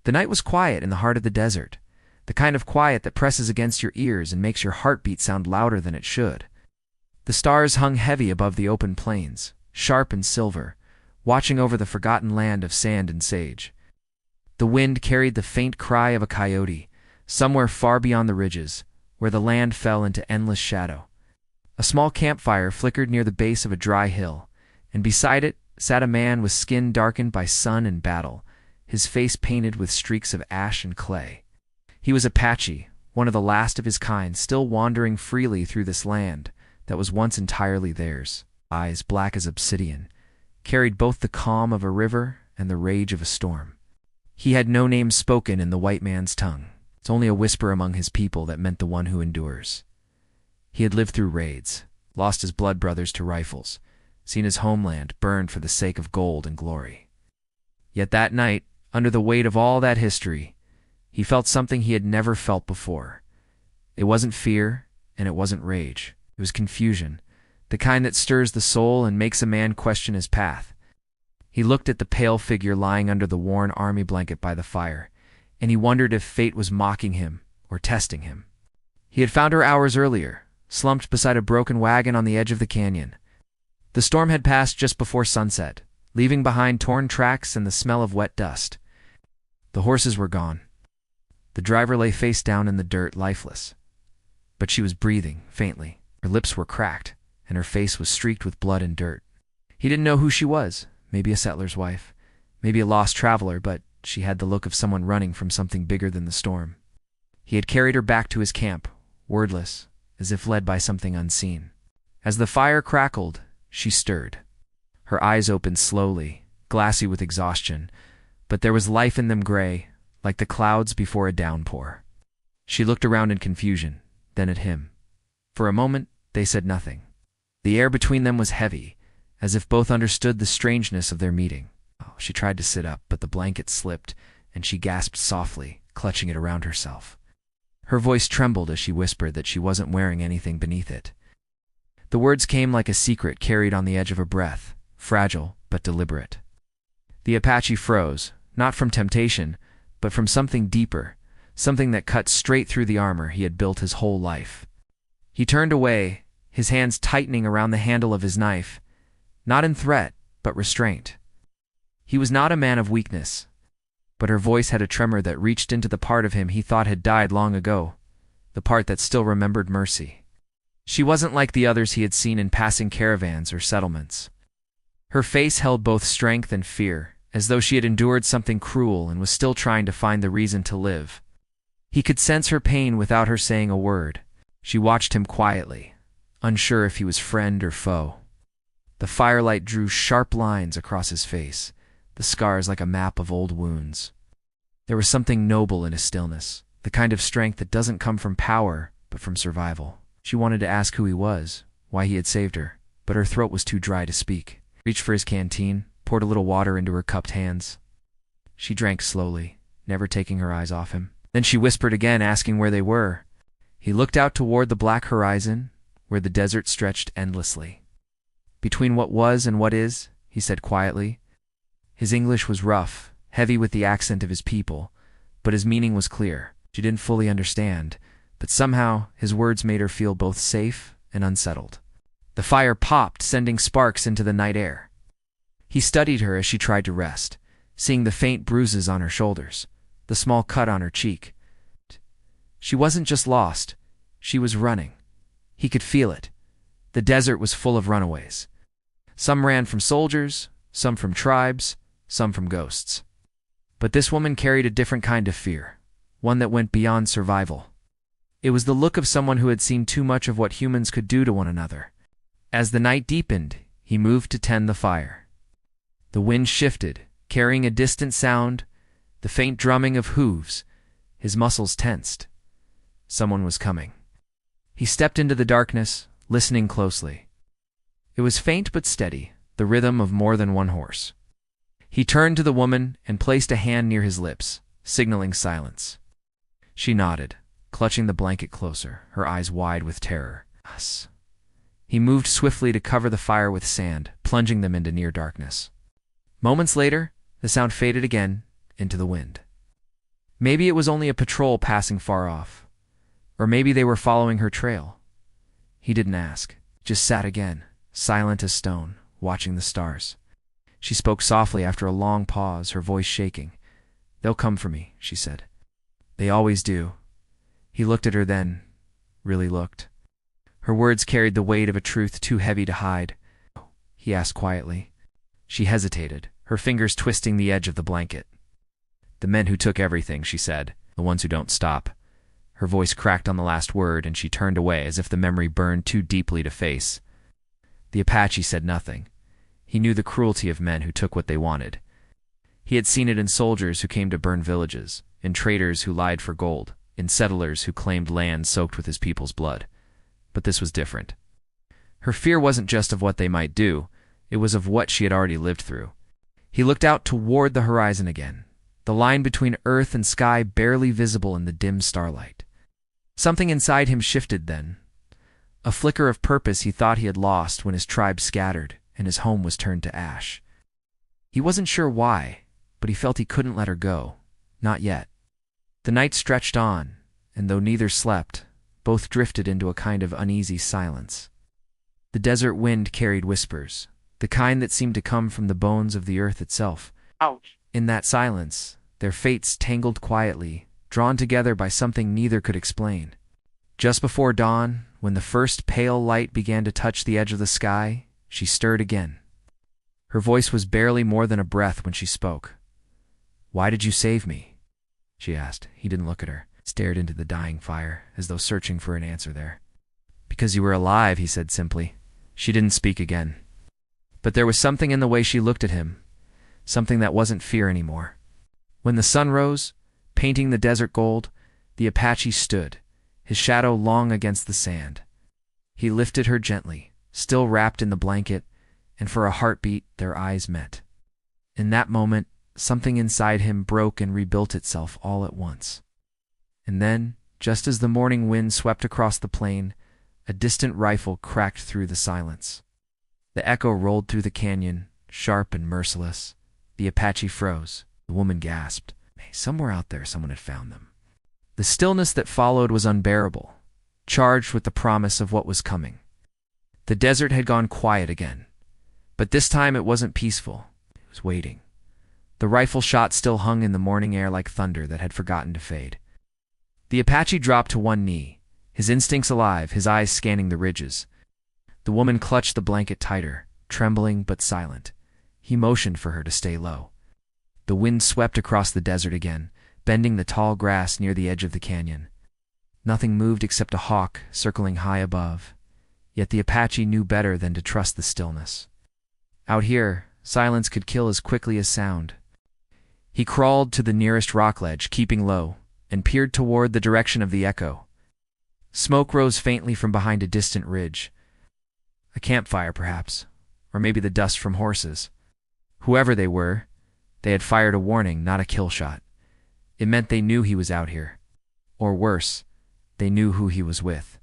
The night was quiet in the heart of the desert, the kind of quiet that presses against your ears and makes your heartbeat sound louder than it should. The stars hung heavy above the open plains, sharp and silver, watching over the forgotten land of sand and sage. The wind carried the faint cry of a coyote, somewhere far beyond the ridges, where the land fell into endless shadow. A small campfire flickered near the base of a dry hill, and beside it sat a man with skin darkened by sun and battle, his face painted with streaks of ash and clay. He was Apache, one of the last of his kind, still wandering freely through this land that was once entirely theirs. Eyes black as obsidian, carried both the calm of a river and the rage of a storm. He had no name spoken in the white man's tongue. It's only a whisper among his people that meant the one who endures. He had lived through raids, lost his blood brothers to rifles, seen his homeland burned for the sake of gold and glory. Yet that night, under the weight of all that history, he felt something he had never felt before. It wasn't fear, and it wasn't rage. It was confusion, the kind that stirs the soul and makes a man question his path. He looked at the pale figure lying under the worn army blanket by the fire, and he wondered if fate was mocking him or testing him. He had found her hours earlier, slumped beside a broken wagon on the edge of the canyon. The storm had passed just before sunset, leaving behind torn tracks and the smell of wet dust. The horses were gone. The driver lay face down in the dirt, lifeless. But she was breathing, faintly. Her lips were cracked, and her face was streaked with blood and dirt. He didn't know who she was, maybe a settler's wife, maybe a lost traveler, but she had the look of someone running from something bigger than the storm. He had carried her back to his camp, wordless, as if led by something unseen. As the fire crackled, she stirred. Her eyes opened slowly, glassy with exhaustion, but there was life in them, gray, like the clouds before a downpour. She looked around in confusion, then at him. For a moment, they said nothing. The air between them was heavy, as if both understood the strangeness of their meeting. She tried to sit up, but the blanket slipped, and she gasped softly, clutching it around herself. Her voice trembled as she whispered that she wasn't wearing anything beneath it. The words came like a secret carried on the edge of a breath, fragile but deliberate. The Apache froze, not from temptation, but from something deeper, something that cut straight through the armor he had built his whole life. He turned away, his hands tightening around the handle of his knife, not in threat, but restraint. He was not a man of weakness, but her voice had a tremor that reached into the part of him he thought had died long ago, the part that still remembered mercy. She wasn't like the others he had seen in passing caravans or settlements. Her face held both strength and fear, as though she had endured something cruel and was still trying to find the reason to live. He could sense her pain without her saying a word. She watched him quietly, unsure if he was friend or foe. The firelight drew sharp lines across his face, the scars like a map of old wounds. There was something noble in his stillness, the kind of strength that doesn't come from power, but from survival. She wanted to ask who he was, why he had saved her, but her throat was too dry to speak. Reached for his canteen, poured a little water into her cupped hands. She drank slowly, never taking her eyes off him. Then she whispered again, asking where they were. He looked out toward the black horizon, where the desert stretched endlessly. Between what was and what is, he said quietly. His English was rough, heavy with the accent of his people, but his meaning was clear. She didn't fully understand, but somehow his words made her feel both safe and unsettled. The fire popped, sending sparks into the night air. He studied her as she tried to rest, seeing the faint bruises on her shoulders, the small cut on her cheek. She wasn't just lost, she was running. He could feel it. The desert was full of runaways. Some ran from soldiers, some from tribes, some from ghosts. But this woman carried a different kind of fear, one that went beyond survival. It was the look of someone who had seen too much of what humans could do to one another. As the night deepened, he moved to tend the fire. The wind shifted, carrying a distant sound, the faint drumming of hooves. His muscles tensed. Someone was coming. He stepped into the darkness, listening closely. It was faint but steady, the rhythm of more than one horse. He turned to the woman and placed a hand near his lips, signaling silence. She nodded, clutching the blanket closer, her eyes wide with terror. Us. He moved swiftly to cover the fire with sand, plunging them into near darkness. Moments later, the sound faded again into the wind. Maybe it was only a patrol passing far off. Or maybe they were following her trail. He didn't ask, just sat again, silent as stone, watching the stars. She spoke softly after a long pause, her voice shaking. "They'll come for me," she said. "They always do." He looked at her then, really looked. Her words carried the weight of a truth too heavy to hide. He asked quietly. She hesitated, her fingers twisting the edge of the blanket. "The men who took everything," she said, "the ones who don't stop." Her voice cracked on the last word, and she turned away as if the memory burned too deeply to face. The Apache said nothing. He knew the cruelty of men who took what they wanted. He had seen it in soldiers who came to burn villages, in traders who lied for gold, in settlers who claimed land soaked with his people's blood. But this was different. Her fear wasn't just of what they might do, it was of what she had already lived through. He looked out toward the horizon again, the line between earth and sky barely visible in the dim starlight. Something inside him shifted then. A flicker of purpose he thought he had lost when his tribe scattered and his home was turned to ash. He wasn't sure why, but he felt he couldn't let her go. Not yet. The night stretched on, and though neither slept, both drifted into a kind of uneasy silence. The desert wind carried whispers, the kind that seemed to come from the bones of the earth itself. Ouch. In that silence, their fates tangled quietly, drawn together by something neither could explain. Just before dawn, when the first pale light began to touch the edge of the sky, she stirred again. Her voice was barely more than a breath when she spoke. "Why did you save me?" she asked. He didn't look at her, stared into the dying fire, as though searching for an answer there. "Because you were alive," he said simply. She didn't speak again. But there was something in the way she looked at him, something that wasn't fear anymore. When the sun rose, painting the desert gold, the Apache stood, his shadow long against the sand. He lifted her gently, still wrapped in the blanket, and for a heartbeat their eyes met. In that moment, something inside him broke and rebuilt itself all at once. And then, just as the morning wind swept across the plain, a distant rifle cracked through the silence. The echo rolled through the canyon, sharp and merciless. The Apache froze. The woman gasped. Somewhere out there someone had found them. The stillness that followed was unbearable, charged with the promise of what was coming. The desert had gone quiet again, but this time it wasn't peaceful. It was waiting. The rifle shot still hung in the morning air like thunder that had forgotten to fade. The Apache dropped to one knee, his instincts alive, his eyes scanning the ridges. The woman clutched the blanket tighter, trembling but silent. He motioned for her to stay low. The wind swept across the desert again, bending the tall grass near the edge of the canyon. Nothing moved except a hawk circling high above, yet the Apache knew better than to trust the stillness. Out here, silence could kill as quickly as sound. He crawled to the nearest rock ledge, keeping low, and peered toward the direction of the echo. Smoke rose faintly from behind a distant ridge. A campfire, perhaps, or maybe the dust from horses. Whoever they were, they had fired a warning, not a kill shot. It meant they knew he was out here. Or worse, they knew who he was with.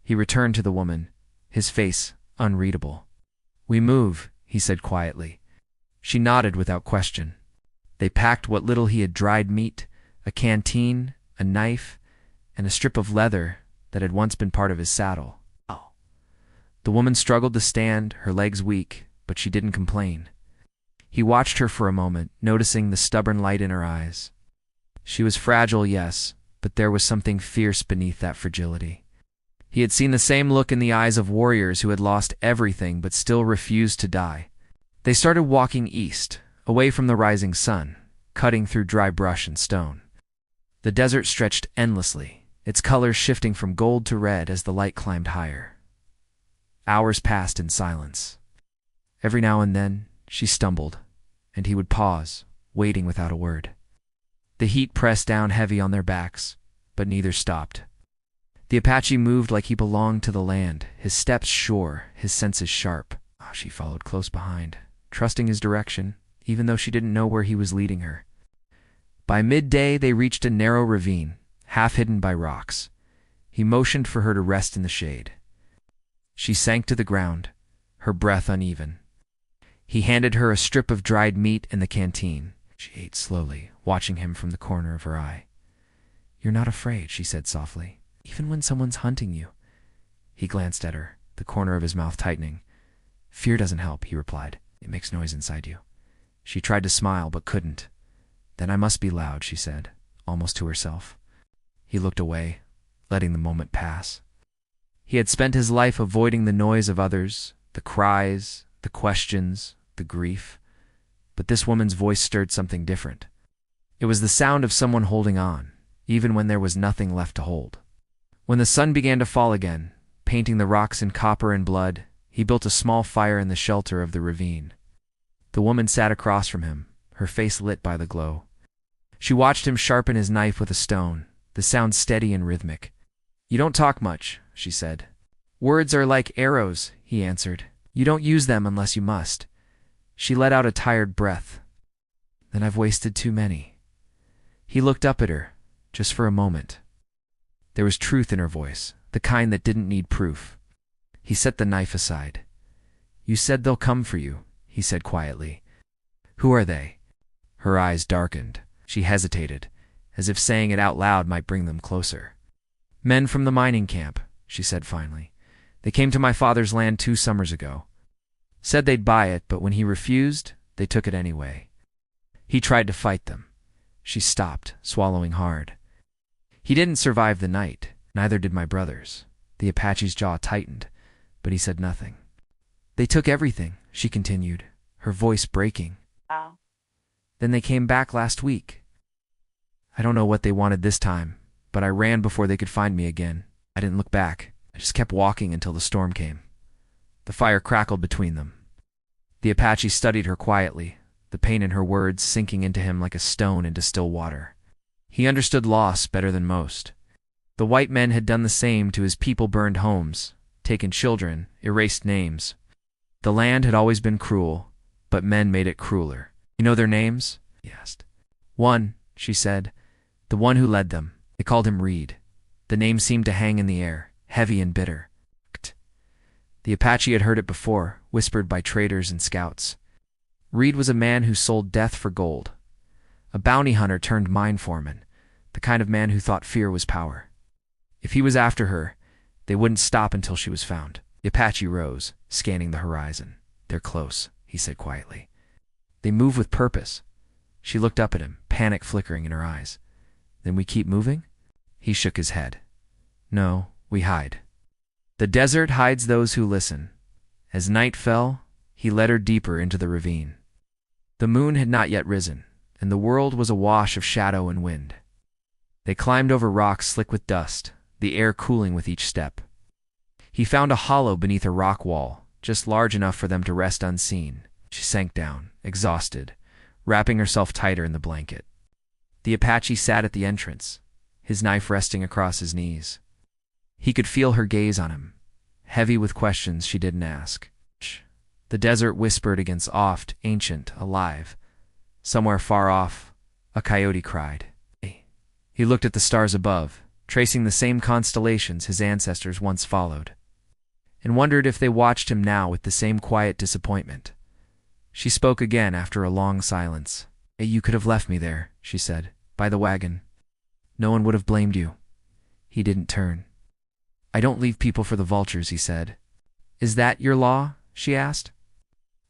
He returned to the woman, his face unreadable. "We move," he said quietly. She nodded without question. They packed what little he had: dried meat, a canteen, a knife, and a strip of leather that had once been part of his saddle. The woman struggled to stand, her legs weak, but she didn't complain. He watched her for a moment, noticing the stubborn light in her eyes. She was fragile, yes, but there was something fierce beneath that fragility. He had seen the same look in the eyes of warriors who had lost everything but still refused to die. They started walking east, away from the rising sun, cutting through dry brush and stone. The desert stretched endlessly, its colors shifting from gold to red as the light climbed higher. Hours passed in silence. Every now and then, she stumbled, and he would pause, waiting without a word. The heat pressed down heavy on their backs, but neither stopped. The Apache moved like he belonged to the land, his steps sure, his senses sharp. She followed close behind, trusting his direction, even though she didn't know where he was leading her. By midday, they reached a narrow ravine, half hidden by rocks. He motioned for her to rest in the shade. She sank to the ground, her breath uneven. He handed her a strip of dried meat and the canteen. She ate slowly, watching him from the corner of her eye. "You're not afraid," she said softly, "even when someone's hunting you." He glanced at her, the corner of his mouth tightening. "Fear doesn't help," he replied. "It makes noise inside you." She tried to smile, but couldn't. "Then I must be loud," she said, almost to herself. He looked away, letting the moment pass. He had spent his life avoiding the noise of others, the cries, the questions, the grief. But this woman's voice stirred something different. It was the sound of someone holding on, even when there was nothing left to hold. When the sun began to fall again, painting the rocks in copper and blood, he built a small fire in the shelter of the ravine. The woman sat across from him, her face lit by the glow. She watched him sharpen his knife with a stone, the sound steady and rhythmic. "You don't talk much," she said. "Words are like arrows," he answered. "You don't use them unless you must." She let out a tired breath. "Then I've wasted too many." He looked up at her, just for a moment. There was truth in her voice, the kind that didn't need proof. He set the knife aside. "You said they'll come for you," he said quietly. "Who are they?" Her eyes darkened. She hesitated, as if saying it out loud might bring them closer. "Men from the mining camp," she said finally. "They came to my father's land 2 summers ago. Said they'd buy it, but when he refused, they took it anyway. He tried to fight them." She stopped, swallowing hard. "He didn't survive the night. Neither did my brothers." The Apache's jaw tightened, but he said nothing. "They took everything," she continued, her voice breaking. Wow. "Then they came back last week. I don't know what they wanted this time, but I ran before they could find me again. I didn't look back. I just kept walking until the storm came." The fire crackled between them. The Apache studied her quietly, the pain in her words sinking into him like a stone into still water. He understood loss better than most. The white men had done the same to his people-burned homes, taken children, erased names. The land had always been cruel, but men made it crueler. "You know their names?" he asked. "One," she said. "The one who led them. They called him Reed." The name seemed to hang in the air, heavy and bitter. The Apache had heard it before, whispered by traders and scouts. Reed was a man who sold death for gold. A bounty hunter turned mine foreman, the kind of man who thought fear was power. If he was after her, they wouldn't stop until she was found. The Apache rose, scanning the horizon. "They're close," he said quietly. "They move with purpose." She looked up at him, panic flickering in her eyes. "Then we keep moving?" He shook his head. "No, we hide. The desert hides those who listen." As night fell, he led her deeper into the ravine. The moon had not yet risen, and the world was awash of shadow and wind. They climbed over rocks slick with dust, the air cooling with each step. He found a hollow beneath a rock wall, just large enough for them to rest unseen. She sank down, exhausted, wrapping herself tighter in the blanket. The Apache sat at the entrance, his knife resting across his knees. He could feel her gaze on him, heavy with questions she didn't ask. The desert whispered against oft, ancient, alive. Somewhere far off, a coyote cried. He looked at the stars above, tracing the same constellations his ancestors once followed, and wondered if they watched him now with the same quiet disappointment. She spoke again after a long silence. "You could have left me there," she said, "by the wagon. No one would have blamed you." He didn't turn. "I don't leave people for the vultures," he said. "Is that your law?" she asked.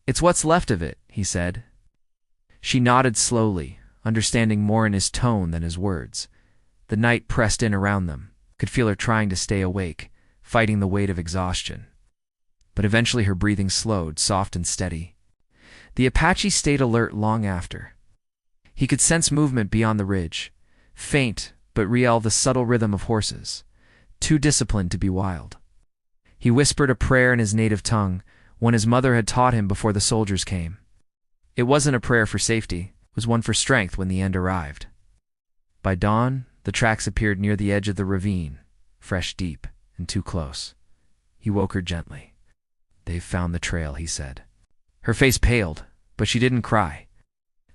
"It's what's left of it," he said. She nodded slowly, understanding more in his tone than his words. The night pressed in around them, could feel her trying to stay awake, fighting the weight of exhaustion. But eventually her breathing slowed, soft and steady. The Apache stayed alert long after. He could sense movement beyond the ridge, faint but real, the subtle rhythm of horses, too disciplined to be wild. He whispered a prayer in his native tongue, one his mother had taught him before the soldiers came. It wasn't a prayer for safety, it was one for strength when the end arrived. By dawn, the tracks appeared near the edge of the ravine, fresh, deep, and too close. He woke her gently. "They've found the trail," he said. Her face paled, but she didn't cry.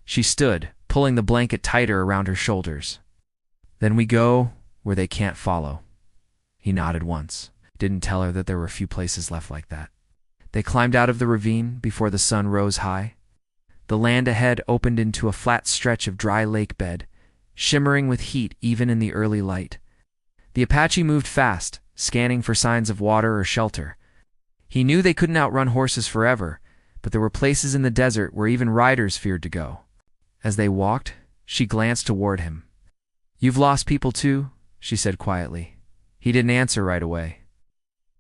She stood, pulling the blanket tighter around her shoulders. "Then we go where they can't follow." He nodded once, didn't tell her that there were few places left like that. They climbed out of the ravine before the sun rose high. The land ahead opened into a flat stretch of dry lake bed, shimmering with heat even in the early light. The Apache moved fast, scanning for signs of water or shelter. He knew they couldn't outrun horses forever, but there were places in the desert where even riders feared to go. As they walked, she glanced toward him. "You've lost people too?" she said quietly. He didn't answer right away.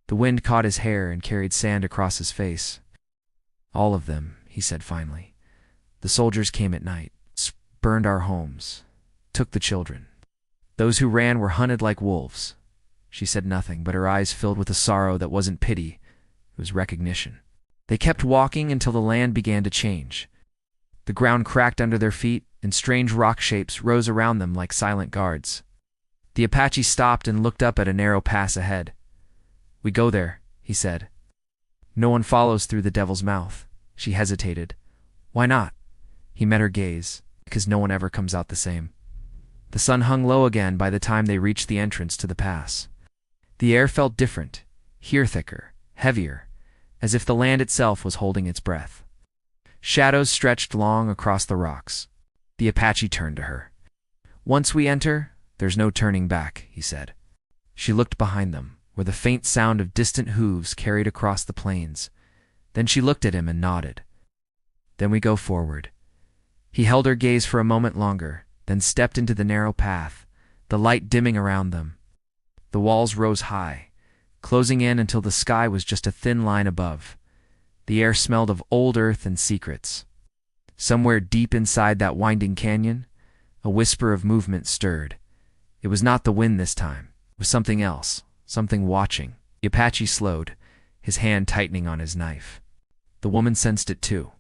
The wind caught his hair and carried sand across his face. "All of them," he said finally. "The soldiers came at night, burned our homes, took the children. Those who ran were hunted like wolves." She said nothing, but her eyes filled with a sorrow that wasn't pity, it was recognition. They kept walking until the land began to change. The ground cracked under their feet, and strange rock shapes rose around them like silent guards. The Apache stopped and looked up at a narrow pass ahead. "We go there," he said. "No one follows through the Devil's Mouth." She hesitated. "Why not?" He met her gaze. "Because no one ever comes out the same." The sun hung low again by the time they reached the entrance to the pass. The air felt different, here thicker, heavier, as if the land itself was holding its breath. Shadows stretched long across the rocks. The Apache turned to her. "Once we enter, there's no turning back," he said. She looked behind them, where the faint sound of distant hooves carried across the plains. Then she looked at him and nodded. "Then we go forward." He held her gaze for a moment longer, then stepped into the narrow path, the light dimming around them. The walls rose high, closing in until the sky was just a thin line above. The air smelled of old earth and secrets. Somewhere deep inside that winding canyon, a whisper of movement stirred. It was not the wind this time. It was something else, something watching. The Apache slowed, his hand tightening on his knife. The woman sensed it too.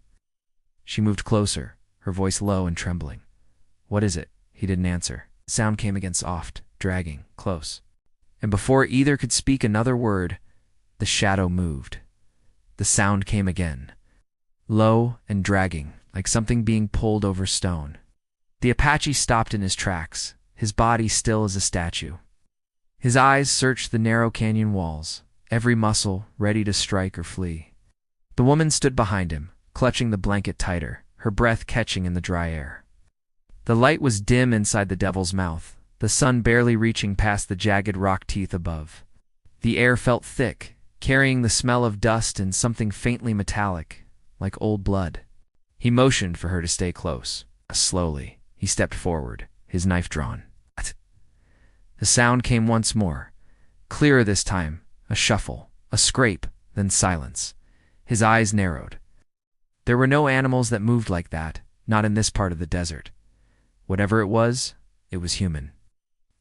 She moved closer, her voice low and trembling. "What is it?" He didn't answer. The sound came again, soft, dragging, close. And before either could speak another word, the shadow moved. The sound came again, low and dragging, like something being pulled over stone. The Apache stopped in his tracks, his body still as a statue. His eyes searched the narrow canyon walls, every muscle ready to strike or flee. The woman stood behind him, clutching the blanket tighter, her breath catching in the dry air. The light was dim inside the Devil's Mouth, the sun barely reaching past the jagged rock teeth above. The air felt thick, carrying the smell of dust and something faintly metallic, like old blood. He motioned for her to stay close. Slowly, he stepped forward, his knife drawn. The sound came once more, clearer this time, a shuffle, a scrape, then silence. His eyes narrowed. There were no animals that moved like that, not in this part of the desert. Whatever it was human.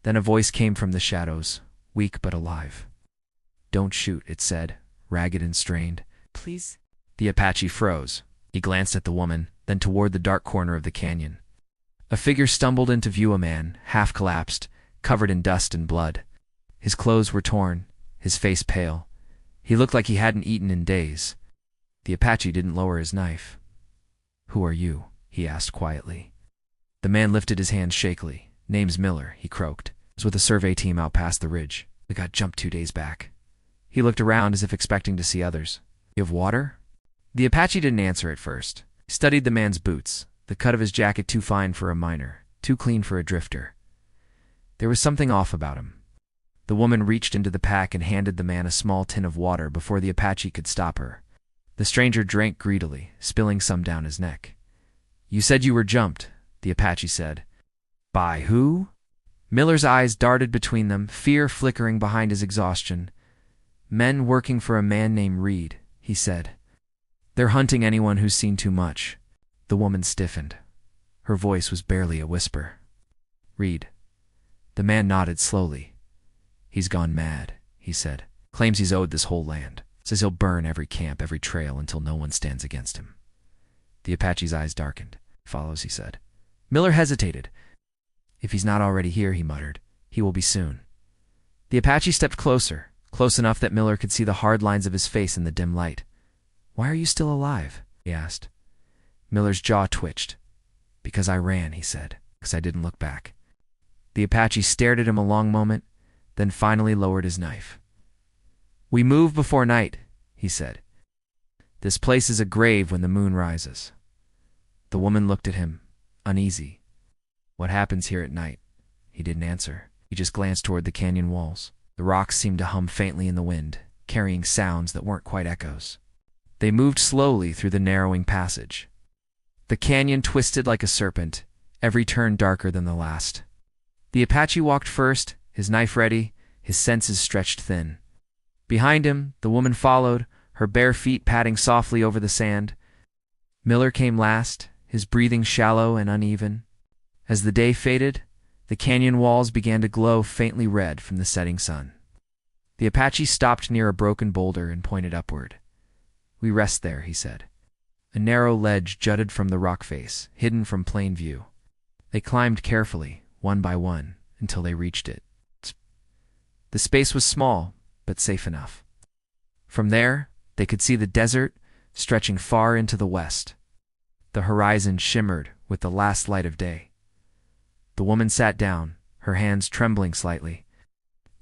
Then a voice came from the shadows, weak but alive. "Don't shoot," it said, ragged and strained. "Please?" The Apache froze. He glanced at the woman, then toward the dark corner of the canyon. A figure stumbled into view, a man, half collapsed, covered in dust and blood. His clothes were torn, his face pale. He looked like he hadn't eaten in days. The Apache didn't lower his knife. "Who are you?" he asked quietly. The man lifted his hands shakily. "Name's Miller," he croaked. "I was with a survey team out past the ridge. We got jumped 2 days back." He looked around as if expecting to see others. "You have water?" The Apache didn't answer at first. He studied the man's boots, the cut of his jacket too fine for a miner, too clean for a drifter. There was something off about him. The woman reached into the pack and handed the man a small tin of water before the Apache could stop her. The stranger drank greedily, spilling some down his neck. "You said you were jumped," the Apache said. "By who?" Miller's eyes darted between them, fear flickering behind his exhaustion. "Men working for a man named Reed," he said. "They're hunting anyone who's seen too much." The woman stiffened. Her voice was barely a whisper. "Reed." The man nodded slowly. "He's gone mad," he said. "Claims he's owed this whole land. Says he'll burn every camp, every trail, until no one stands against him." The Apache's eyes darkened. "Follows," he said. Miller hesitated. "If he's not already here," he muttered, "he will be soon." The Apache stepped closer, close enough that Miller could see the hard lines of his face in the dim light. "Why are you still alive?" he asked. Miller's jaw twitched. "Because I ran," he said. "Because I didn't look back." The Apache stared at him a long moment, then finally lowered his knife. "We move before night," he said. "This place is a grave when the moon rises." The woman looked at him, uneasy. "What happens here at night?" He didn't answer. He just glanced toward the canyon walls. The rocks seemed to hum faintly in the wind, carrying sounds that weren't quite echoes. They moved slowly through the narrowing passage. The canyon twisted like a serpent, every turn darker than the last. The Apache walked first, his knife ready, his senses stretched thin. Behind him, the woman followed, her bare feet padding softly over the sand. Miller came last, his breathing shallow and uneven. As the day faded, the canyon walls began to glow faintly red from the setting sun. The Apache stopped near a broken boulder and pointed upward. "We rest there," he said. A narrow ledge jutted from the rock face, hidden from plain view. They climbed carefully, one by one, until they reached it. The space was small, but safe enough. From there, they could see the desert stretching far into the west. The horizon shimmered with the last light of day. The woman sat down, her hands trembling slightly.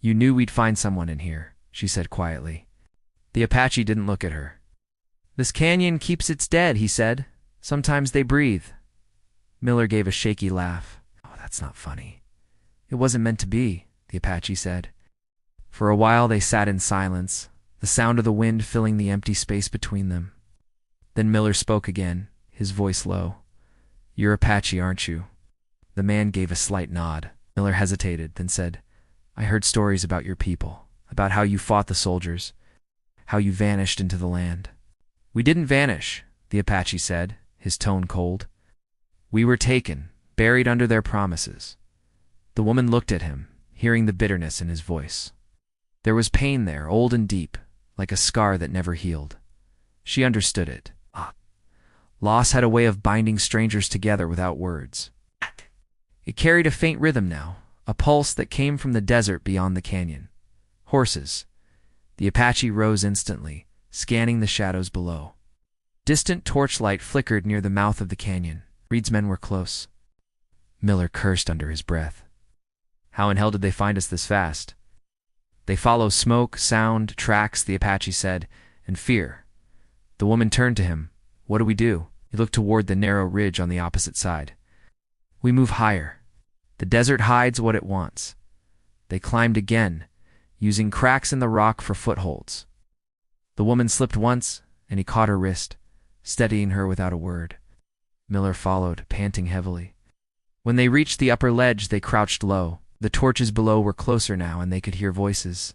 "You knew we'd find someone in here," she said quietly. The Apache didn't look at her. "This canyon keeps its dead," he said. "Sometimes they breathe." Miller gave a shaky laugh. "Oh, that's not funny." "It wasn't meant to be," the Apache said. For a while they sat in silence, the sound of the wind filling the empty space between them. Then Miller spoke again, his voice low. "You're Apache, aren't you?" The man gave a slight nod. Miller hesitated, then said, "I heard stories about your people, about how you fought the soldiers, how you vanished into the land." "We didn't vanish," the Apache said, his tone cold. "We were taken, buried under their promises." The woman looked at him, hearing the bitterness in his voice. There was pain there, old and deep, like a scar that never healed. She understood it. Loss had a way of binding strangers together without words. It carried a faint rhythm now, a pulse that came from the desert beyond the canyon. Horses. The Apache rose instantly, scanning the shadows below. Distant torchlight flickered near the mouth of the canyon. Reed's men were close. Miller cursed under his breath. "How in hell did they find us this fast?" "They follow smoke, sound, tracks," the Apache said, "and fear." The woman turned to him. "What do we do?" He looked toward the narrow ridge on the opposite side. "We move higher. The desert hides what it wants." They climbed again, using cracks in the rock for footholds. The woman slipped once, and he caught her wrist, steadying her without a word. Miller followed, panting heavily. When they reached the upper ledge, they crouched low. The torches below were closer now, and they could hear voices.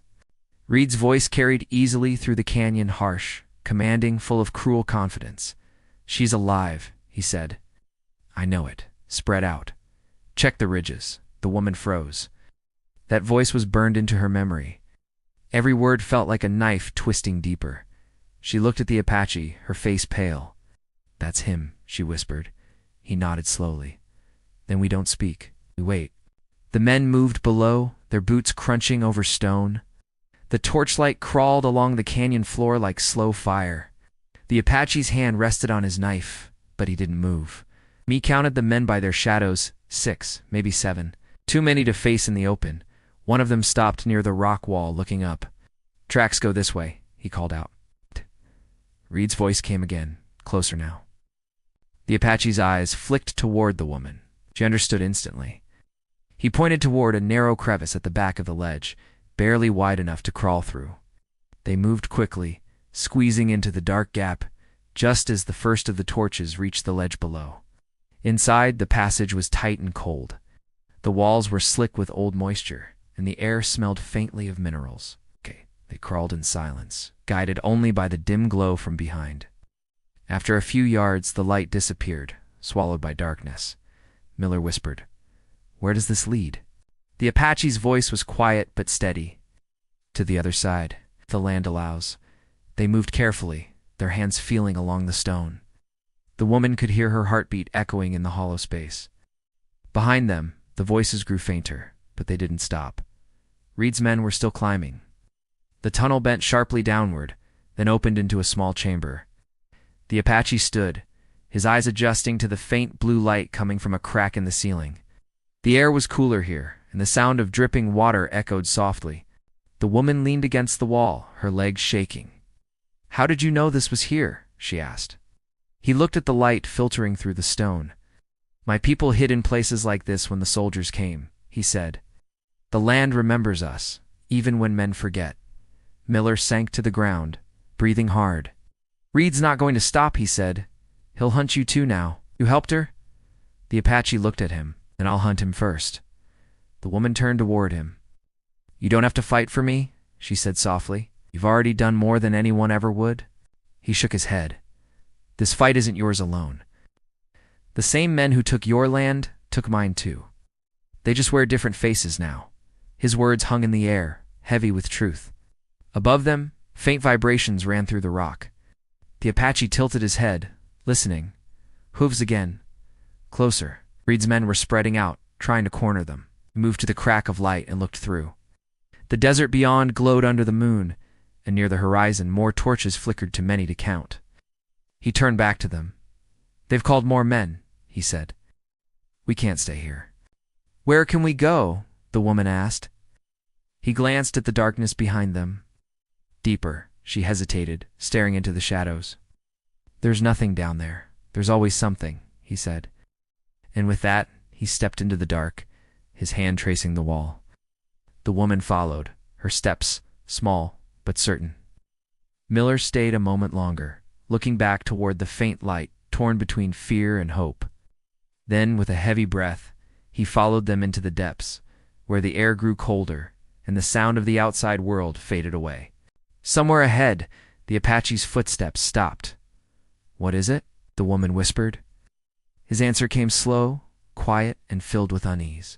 Reed's voice carried easily through the canyon, harsh, commanding, full of cruel confidence. "She's alive," he said. "I know it. Spread out. Check the ridges." The woman froze. That voice was burned into her memory. Every word felt like a knife twisting deeper. She looked at the Apache, her face pale. "That's him," she whispered. He nodded slowly. "Then we don't speak. We wait." The men moved below, their boots crunching over stone. The torchlight crawled along the canyon floor like slow fire. The Apache's hand rested on his knife, but he didn't move. He counted the men by their shadows, 6, maybe 7. Too many to face in the open. One of them stopped near the rock wall, looking up. "Tracks go this way," he called out. Reed's voice came again, closer now. The Apache's eyes flicked toward the woman. She understood instantly. He pointed toward a narrow crevice at the back of the ledge, barely wide enough to crawl through. They moved quickly, squeezing into the dark gap, just as the first of the torches reached the ledge below. Inside, the passage was tight and cold. The walls were slick with old moisture, and the air smelled faintly of minerals. They crawled in silence, guided only by the dim glow from behind. After a few yards, the light disappeared, swallowed by darkness. Miller whispered, "Where does this lead?" The Apache's voice was quiet but steady. "To the other side, if the land allows." They moved carefully, their hands feeling along the stone. The woman could hear her heartbeat echoing in the hollow space. Behind them, the voices grew fainter, but they didn't stop. Reed's men were still climbing. The tunnel bent sharply downward, then opened into a small chamber. The Apache stood, his eyes adjusting to the faint blue light coming from a crack in the ceiling. The air was cooler here, and the sound of dripping water echoed softly. The woman leaned against the wall, her legs shaking. "How did you know this was here?" she asked. He looked at the light filtering through the stone. "My people hid in places like this when the soldiers came," he said. "The land remembers us, even when men forget." Miller sank to the ground, breathing hard. "Reed's not going to stop," he said. "He'll hunt you too now. You helped her?" The Apache looked at him. "Then I'll hunt him first." The woman turned toward him. "You don't have to fight for me," she said softly. "You've already done more than anyone ever would." He shook his head. "This fight isn't yours alone. The same men who took your land took mine too. They just wear different faces now." His words hung in the air, heavy with truth. Above them, faint vibrations ran through the rock. The Apache tilted his head, listening. Hooves again. Closer. Reed's men were spreading out, trying to corner them. He moved to the crack of light and looked through. The desert beyond glowed under the moon, and near the horizon more torches flickered too many to count. He turned back to them. "They've called more men," he said. "We can't stay here." "Where can we go?" the woman asked. He glanced at the darkness behind them. Deeper, she hesitated, staring into the shadows. "There's nothing down there. There's always something," he said. And with that, he stepped into the dark, his hand tracing the wall. The woman followed, her steps small but certain. Miller stayed a moment longer, looking back toward the faint light torn between fear and hope. Then, with a heavy breath, he followed them into the depths, where the air grew colder and the sound of the outside world faded away. Somewhere ahead, the Apache's footsteps stopped. "What is it?" the woman whispered. His answer came slow, quiet, and filled with unease.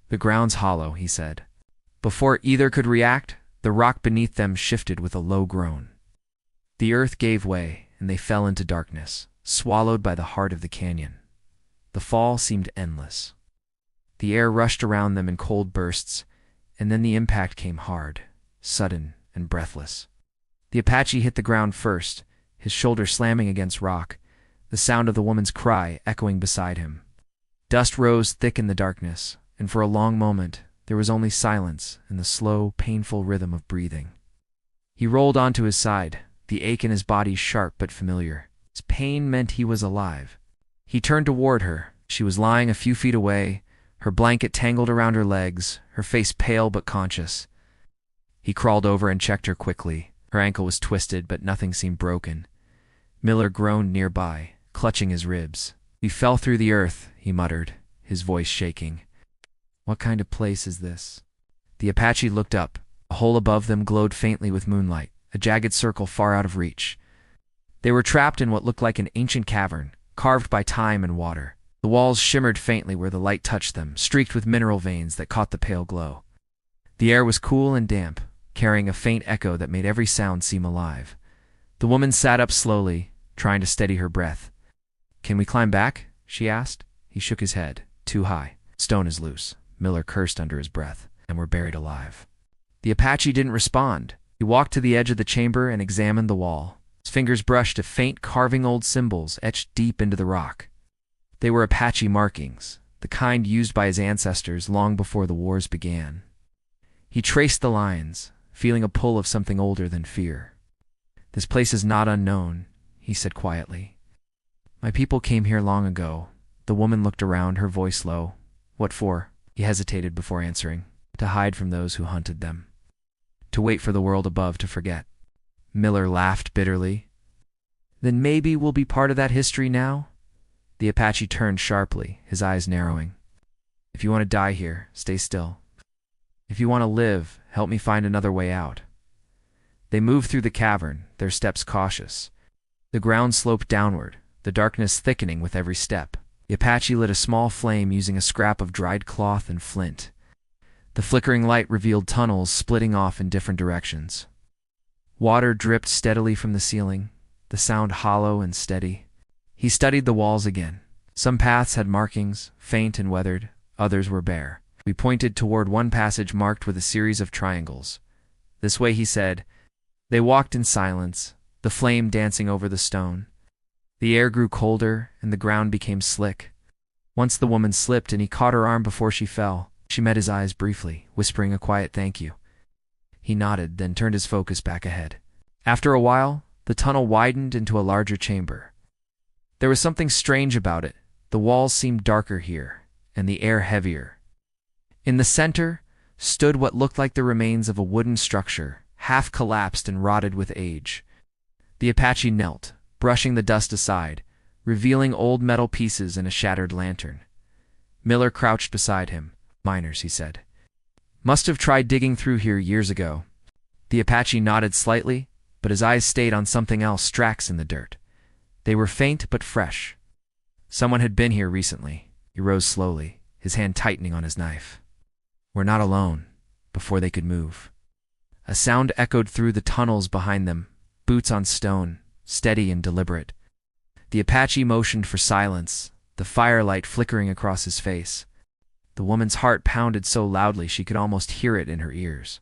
"The ground's hollow," he said. Before either could react, the rock beneath them shifted with a low groan. The earth gave way, and they fell into darkness, swallowed by the heart of the canyon. The fall seemed endless. The air rushed around them in cold bursts, and then the impact came hard, sudden, and breathless. The Apache hit the ground first, his shoulder slamming against rock, the sound of the woman's cry echoing beside him. Dust rose thick in the darkness, and for a long moment there was only silence and the slow, painful rhythm of breathing. He rolled onto his side, the ache in his body sharp but familiar. His pain meant he was alive. He turned toward her. She was lying a few feet away, her blanket tangled around her legs, her face pale but conscious. He crawled over and checked her quickly. Her ankle was twisted, but nothing seemed broken. Miller groaned nearby, clutching his ribs. "We fell through the earth," he muttered, his voice shaking. "What kind of place is this?" The Apache looked up. A hole above them glowed faintly with moonlight, a jagged circle far out of reach. They were trapped in what looked like an ancient cavern, carved by time and water. The walls shimmered faintly where the light touched them, streaked with mineral veins that caught the pale glow. The air was cool and damp, carrying a faint echo that made every sound seem alive. The woman sat up slowly, trying to steady her breath. "Can we climb back?" she asked. He shook his head. "Too high. Stone is loose," Miller cursed under his breath, "and we're buried alive." The Apache didn't respond. He walked to the edge of the chamber and examined the wall. His fingers brushed a faint carving old symbols etched deep into the rock. They were Apache markings, the kind used by his ancestors long before the wars began. He traced the lines, feeling a pull of something older than fear. "This place is not unknown," he said quietly. "My people came here long ago." The woman looked around, her voice low. "What for?" He hesitated before answering. "To hide from those who hunted them. To wait for the world above to forget." Miller laughed bitterly. "Then maybe we'll be part of that history now?" The Apache turned sharply, his eyes narrowing. "If you want to die here, stay still. If you want to live, help me find another way out." They moved through the cavern, their steps cautious. The ground sloped downward, the darkness thickening with every step. The Apache lit a small flame using a scrap of dried cloth and flint. The flickering light revealed tunnels splitting off in different directions. Water dripped steadily from the ceiling, the sound hollow and steady. He studied the walls again. Some paths had markings, faint and weathered, others were bare. We pointed toward one passage marked with a series of triangles. "This way," he said. They walked in silence, the flame dancing over the stone. The air grew colder, and the ground became slick. Once the woman slipped, and he caught her arm before she fell. She met his eyes briefly, whispering a quiet thank you. He nodded, then turned his focus back ahead. After a while, the tunnel widened into a larger chamber. There was something strange about it. The walls seemed darker here, and the air heavier. In the center stood what looked like the remains of a wooden structure, half collapsed and rotted with age. The Apache knelt, brushing the dust aside, revealing old metal pieces and a shattered lantern. Miller crouched beside him. "Miners," he said. "Must have tried digging through here years ago." The Apache nodded slightly, but his eyes stayed on something else, tracks in the dirt. They were faint but fresh. Someone had been here recently. He rose slowly, his hand tightening on his knife. "We're not alone," before they could move. A sound echoed through the tunnels behind them, boots on stone, steady and deliberate. The Apache motioned for silence, the firelight flickering across his face. The woman's heart pounded so loudly she could almost hear it in her ears.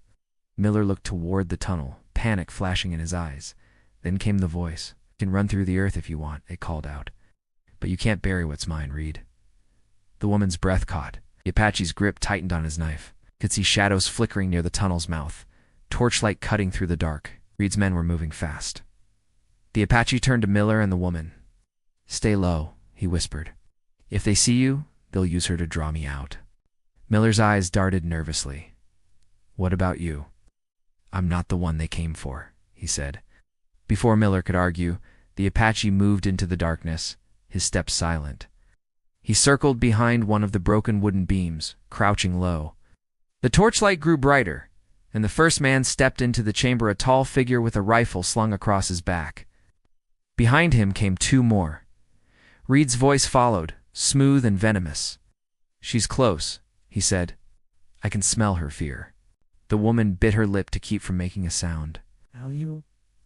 Miller looked toward the tunnel, panic flashing in his eyes. Then came the voice. "You can run through the earth if you want," it called out. "But you can't bury what's mine, Reed." The woman's breath caught. The Apache's grip tightened on his knife. He could see shadows flickering near the tunnel's mouth, torchlight cutting through the dark. Reed's men were moving fast. The Apache turned to Miller and the woman. "Stay low," he whispered. "If they see you, they'll use her to draw me out." Miller's eyes darted nervously. "What about you?" "I'm not the one they came for," he said. Before Miller could argue, the Apache moved into the darkness, his steps silent. He circled behind one of the broken wooden beams, crouching low. The torchlight grew brighter, and the first man stepped into the chamber, a tall figure with a rifle slung across his back. Behind him came two more. Reed's voice followed, smooth and venomous. "She's close," he said. "I can smell her fear." The woman bit her lip to keep from making a sound. "How you?"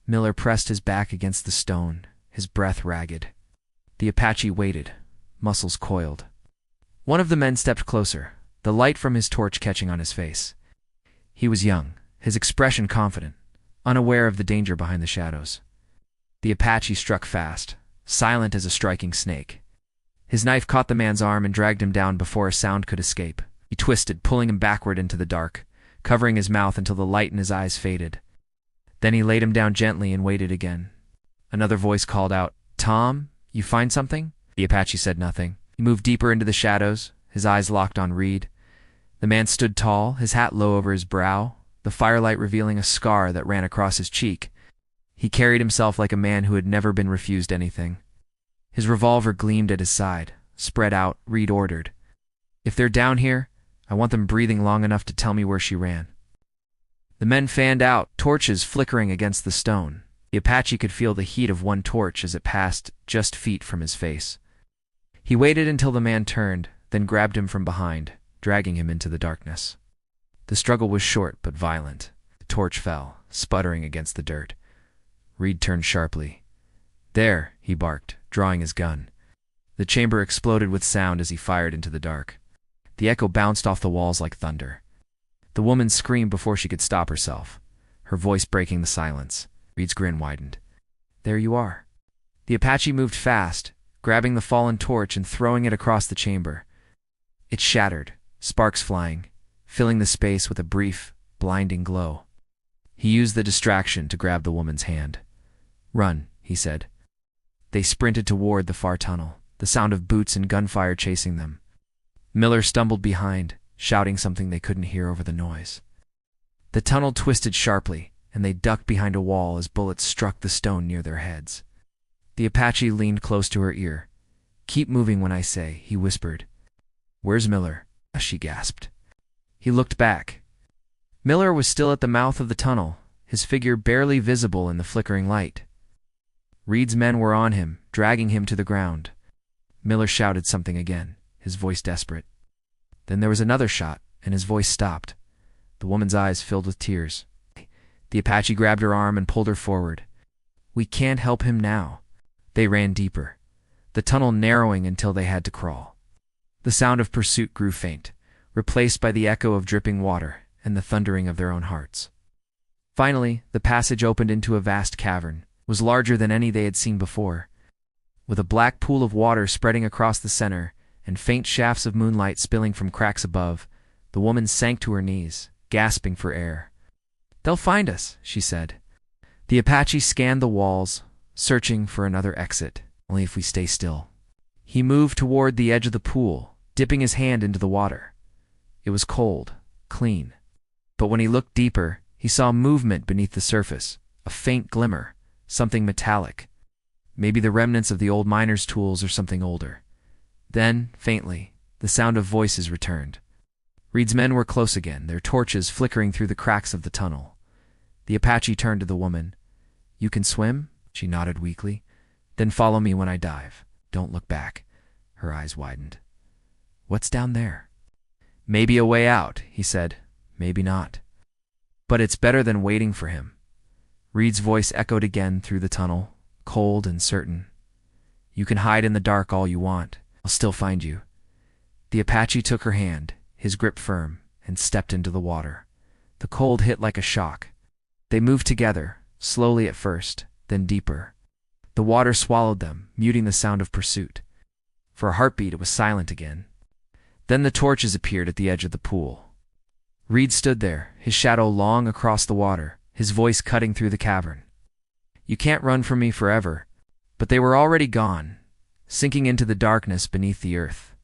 Miller pressed his back against the stone, his breath ragged. The Apache waited, muscles coiled. One of the men stepped closer, the light from his torch catching on his face. He was young, his expression confident, unaware of the danger behind the shadows. The Apache struck fast, silent as a striking snake. His knife caught the man's arm and dragged him down before a sound could escape. He twisted, pulling him backward into the dark, covering his mouth until the light in his eyes faded. Then he laid him down gently and waited again. Another voice called out, "Tom, you find something?" The Apache said nothing. He moved deeper into the shadows, his eyes locked on Reed. The man stood tall, his hat low over his brow, the firelight revealing a scar that ran across his cheek. He carried himself like a man who had never been refused anything. His revolver gleamed at his side. "Spread out," Reed ordered. "If they're down here, I want them breathing long enough to tell me where she ran." The men fanned out, torches flickering against the stone. The Apache could feel the heat of one torch as it passed just feet from his face. He waited until the man turned, then grabbed him from behind, dragging him into the darkness. The struggle was short but violent. The torch fell, sputtering against the dirt. Reed turned sharply. "There," he barked, drawing his gun. The chamber exploded with sound as he fired into the dark. The echo bounced off the walls like thunder. The woman screamed before she could stop herself, her voice breaking the silence. Reed's grin widened. "There you are." The Apache moved fast, grabbing the fallen torch and throwing it across the chamber. It shattered, sparks flying, filling the space with a brief, blinding glow. He used the distraction to grab the woman's hand. "Run," he said. They sprinted toward the far tunnel, the sound of boots and gunfire chasing them. Miller stumbled behind, shouting something they couldn't hear over the noise. The tunnel twisted sharply, and they ducked behind a wall as bullets struck the stone near their heads. The Apache leaned close to her ear. "Keep moving when I say," he whispered. "Where's Miller?" she gasped. He looked back. Miller was still at the mouth of the tunnel, his figure barely visible in the flickering light. Reed's men were on him, dragging him to the ground. Miller shouted something again, his voice desperate. Then there was another shot, and his voice stopped. The woman's eyes filled with tears. The Apache grabbed her arm and pulled her forward. "We can't help him now." They ran deeper, the tunnel narrowing until they had to crawl. The sound of pursuit grew faint, replaced by the echo of dripping water and the thundering of their own hearts. Finally, the passage opened into a vast cavern, was larger than any they had seen before. With a black pool of water spreading across the center and faint shafts of moonlight spilling from cracks above, the woman sank to her knees, gasping for air. "They'll find us," she said. The Apache scanned the walls, searching for another exit. Only if we stay still. He moved toward the edge of the pool, dipping his hand into the water. It was cold, clean. But when he looked deeper, he saw movement beneath the surface, a faint glimmer, something metallic. Maybe the remnants of the old miner's tools or something older. Then, faintly, the sound of voices returned. Reed's men were close again, their torches flickering through the cracks of the tunnel. The Apache turned to the woman. "You can swim?" She nodded weakly. "Then follow me when I dive. Don't look back." Her eyes widened. "What's down there?" "Maybe a way out," he said. "Maybe not. But it's better than waiting for him." Reed's voice echoed again through the tunnel, cold and certain. "You can hide in the dark all you want. I'll still find you." The Apache took her hand, his grip firm, and stepped into the water. The cold hit like a shock. They moved together, slowly at first, then deeper. The water swallowed them, muting the sound of pursuit. For a heartbeat, it was silent again. Then the torches appeared at the edge of the pool. Reed stood there, his shadow long across the water, his voice cutting through the cavern. "You can't run from me forever." But they were already gone, sinking into the darkness beneath the earth,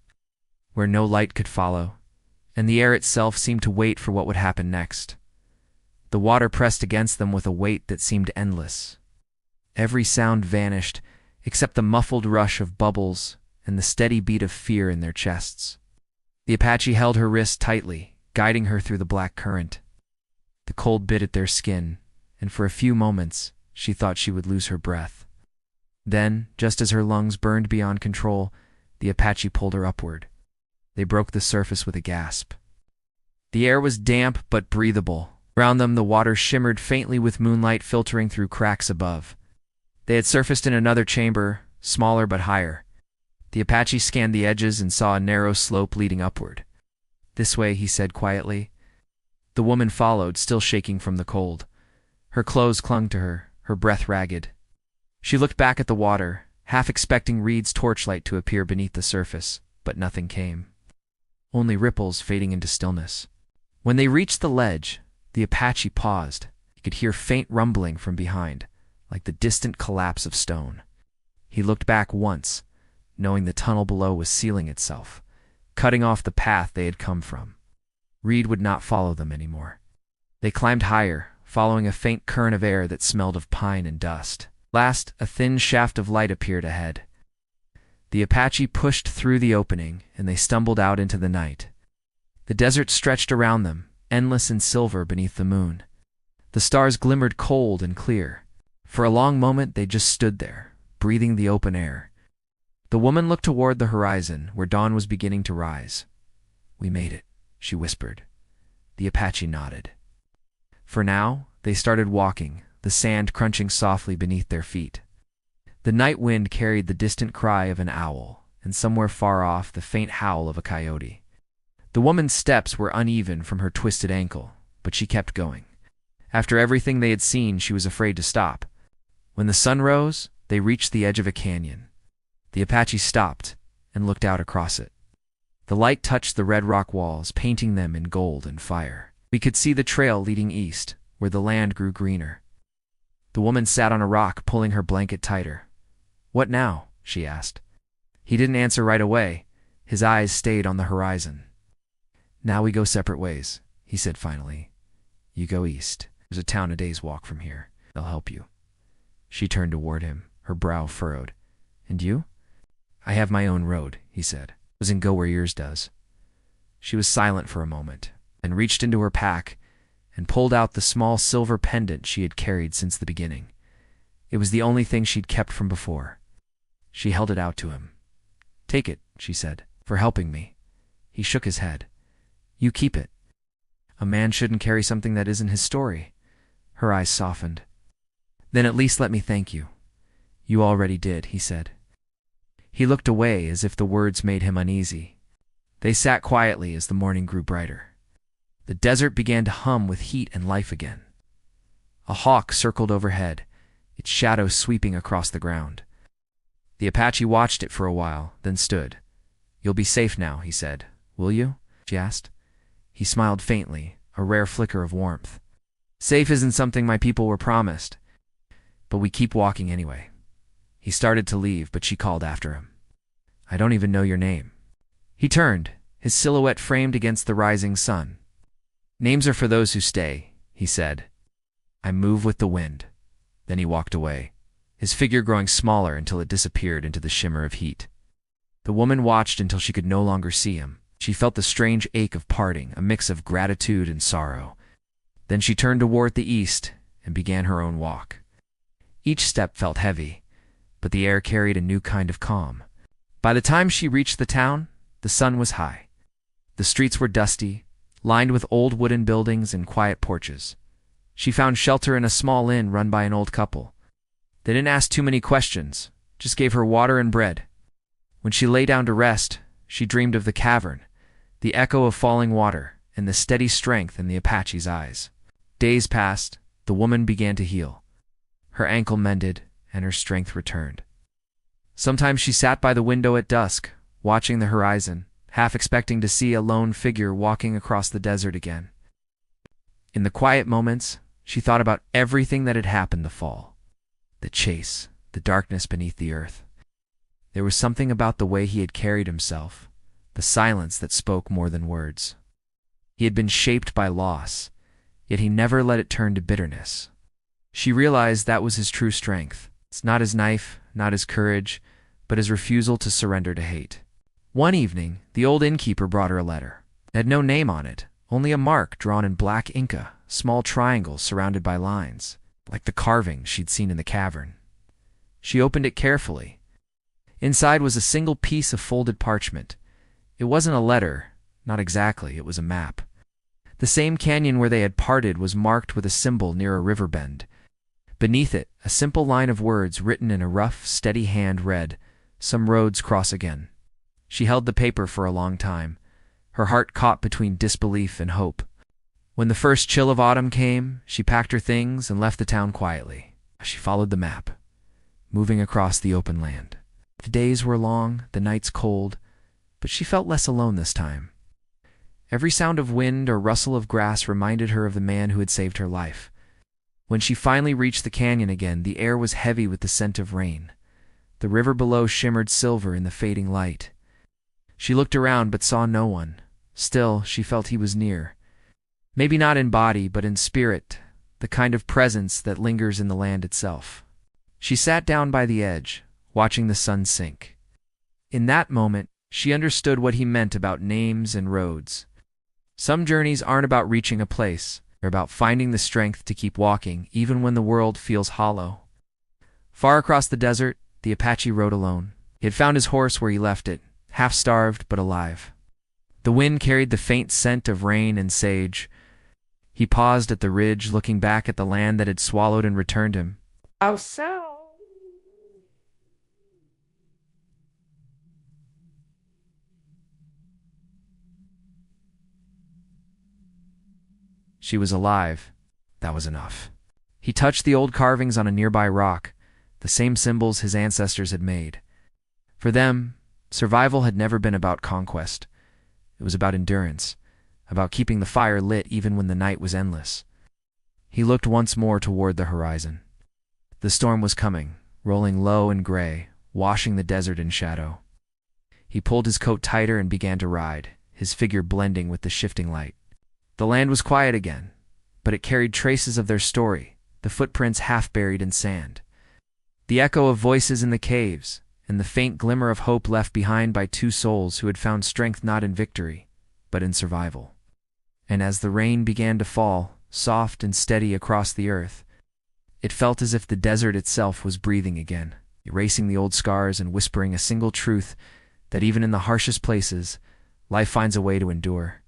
where no light could follow, and the air itself seemed to wait for what would happen next. The water pressed against them with a weight that seemed endless. Every sound vanished, except the muffled rush of bubbles and the steady beat of fear in their chests. The Apache held her wrist tightly, guiding her through the black current. The cold bit at their skin, and for a few moments she thought she would lose her breath. Then, just as her lungs burned beyond control, the Apache pulled her upward. They broke the surface with a gasp. The air was damp but breathable. Around them the water shimmered faintly with moonlight filtering through cracks above. They had surfaced in another chamber, smaller but higher. The Apache scanned the edges and saw a narrow slope leading upward. "This way," he said quietly. The woman followed, still shaking from the cold. Her clothes clung to her, her breath ragged. She looked back at the water, half expecting Reed's torchlight to appear beneath the surface, but nothing came. Only ripples fading into stillness. When they reached the ledge, the Apache paused. He could hear faint rumbling from behind, like the distant collapse of stone. He looked back once, knowing the tunnel below was sealing itself, cutting off the path they had come from. Reed would not follow them anymore. They climbed higher, following a faint current of air that smelled of pine and dust. Last, a thin shaft of light appeared ahead. The Apache pushed through the opening, and they stumbled out into the night. The desert stretched around them, endless and silver beneath the moon. The stars glimmered cold and clear. For a long moment they just stood there, breathing the open air. The woman looked toward the horizon, where dawn was beginning to rise. "We made it," she whispered. The Apache nodded. For now, they started walking, the sand crunching softly beneath their feet. The night wind carried the distant cry of an owl, and somewhere far off the faint howl of a coyote. The woman's steps were uneven from her twisted ankle, but she kept going. After everything they had seen, she was afraid to stop. When the sun rose, they reached the edge of a canyon. The Apache stopped and looked out across it. The light touched the red rock walls, painting them in gold and fire. We could see the trail leading east, where the land grew greener. The woman sat on a rock, pulling her blanket tighter. "What now?" she asked. He didn't answer right away. His eyes stayed on the horizon. "Now we go separate ways," he said finally. "You go east. There's a town a day's walk from here. They'll help you." She turned toward him, her brow furrowed. "And you?" "I have my own road," he said. "Doesn't go where yours does." She was silent for a moment, then reached into her pack and pulled out the small silver pendant she had carried since the beginning. It was the only thing she'd kept from before. She held it out to him. "Take it," she said, "for helping me." He shook his head. "You keep it. A man shouldn't carry something that isn't his story." Her eyes softened. "Then at least let me thank you." "You already did," he said. He looked away as if the words made him uneasy. They sat quietly as the morning grew brighter. The desert began to hum with heat and life again. A hawk circled overhead, its shadow sweeping across the ground. The Apache watched it for a while, then stood. "You'll be safe now," he said. "Will you?" she asked. He smiled faintly, a rare flicker of warmth. "Safe isn't something my people were promised, but we keep walking anyway." He started to leave, but she called after him. "I don't even know your name." He turned, his silhouette framed against the rising sun. "Names are for those who stay," he said. "I move with the wind." Then he walked away, his figure growing smaller until it disappeared into the shimmer of heat. The woman watched until she could no longer see him. She felt the strange ache of parting, a mix of gratitude and sorrow. Then she turned toward the east and began her own walk. Each step felt heavy, but the air carried a new kind of calm. By the time she reached the town, the sun was high. The streets were dusty, lined with old wooden buildings and quiet porches. She found shelter in a small inn run by an old couple. They didn't ask too many questions, just gave her water and bread. When she lay down to rest, she dreamed of the cavern, the echo of falling water, and the steady strength in the Apache's eyes. Days passed, the woman began to heal. Her ankle mended, and her strength returned. Sometimes she sat by the window at dusk, watching the horizon, half expecting to see a lone figure walking across the desert again. In the quiet moments, she thought about everything that had happened the fall. The chase, the darkness beneath the earth. There was something about the way he had carried himself, the silence that spoke more than words. He had been shaped by loss, yet he never let it turn to bitterness. She realized that was his true strength. It's not his knife, not his courage, but his refusal to surrender to hate. One evening, the old innkeeper brought her a letter. It had no name on it, only a mark drawn in black inka, small triangles surrounded by lines, like the carving she'd seen in the cavern. She opened it carefully. Inside was a single piece of folded parchment. It wasn't a letter, not exactly, it was a map. The same canyon where they had parted was marked with a symbol near a river bend. Beneath it, a simple line of words written in a rough, steady hand read, "Some roads cross again." She held the paper for a long time, her heart caught between disbelief and hope. When the first chill of autumn came, she packed her things and left the town quietly. She followed the map, moving across the open land. The days were long, the nights cold, but she felt less alone this time. Every sound of wind or rustle of grass reminded her of the man who had saved her life. When she finally reached the canyon again, the air was heavy with the scent of rain. The river below shimmered silver in the fading light. She looked around but saw no one. Still, she felt he was near. Maybe not in body, but in spirit, the kind of presence that lingers in the land itself. She sat down by the edge, watching the sun sink. In that moment, she understood what he meant about names and roads. Some journeys aren't about reaching a place. They're about finding the strength to keep walking, even when the world feels hollow. Far across the desert, the Apache rode alone. He had found his horse where he left it, half-starved but alive. The wind carried the faint scent of rain and sage. He paused at the ridge, looking back at the land that had swallowed and returned him. Oh, so. She was alive. That was enough. He touched the old carvings on a nearby rock, the same symbols his ancestors had made. For them, survival had never been about conquest. It was about endurance, about keeping the fire lit even when the night was endless. He looked once more toward the horizon. The storm was coming, rolling low and gray, washing the desert in shadow. He pulled his coat tighter and began to ride, his figure blending with the shifting light. The land was quiet again, but it carried traces of their story, the footprints half buried in sand. The echo of voices in the caves, and the faint glimmer of hope left behind by two souls who had found strength not in victory, but in survival. And as the rain began to fall, soft and steady across the earth, it felt as if the desert itself was breathing again, erasing the old scars and whispering a single truth that even in the harshest places, life finds a way to endure.